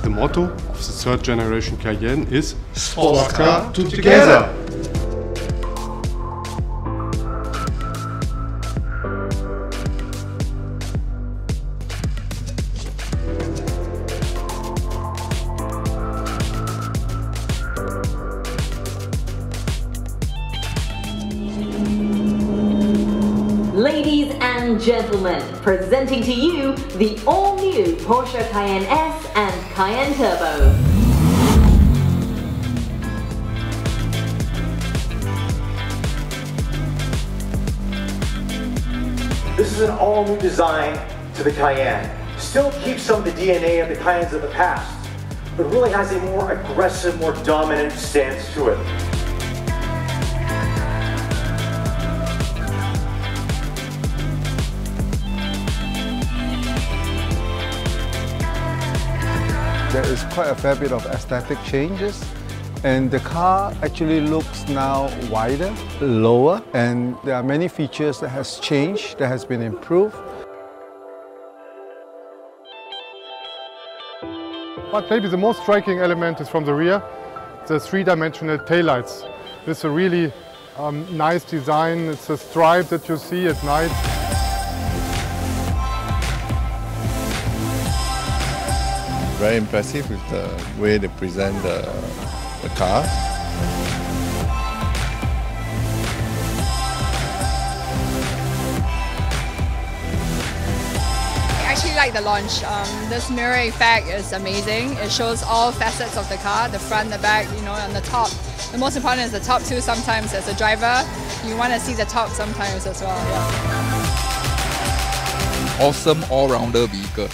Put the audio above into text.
The motto of the third generation Cayenne is Sports car together. Ladies and gentlemen, presenting to you the all-new Porsche Cayenne S and Cayenne Turbo. This is an all-new design to the Cayenne. Still keeps some of the DNA of the Cayennes of the past, but really has a more aggressive, more dominant stance to it. There is quite a fair bit of aesthetic changes, and the car actually looks now wider, lower, and there are many features that has changed, that has been improved. But maybe the most striking element is from the rear, the three-dimensional taillights. It's a really nice design. It's a stripe that you see at night. Very impressive with the way they present the car. I actually like the launch. This mirror effect is amazing. It shows all facets of the car, the front, the back, you know, and the top. The most important is the top too. Sometimes as a driver, you want to see the top sometimes as well. Yeah. Awesome all-rounder vehicle.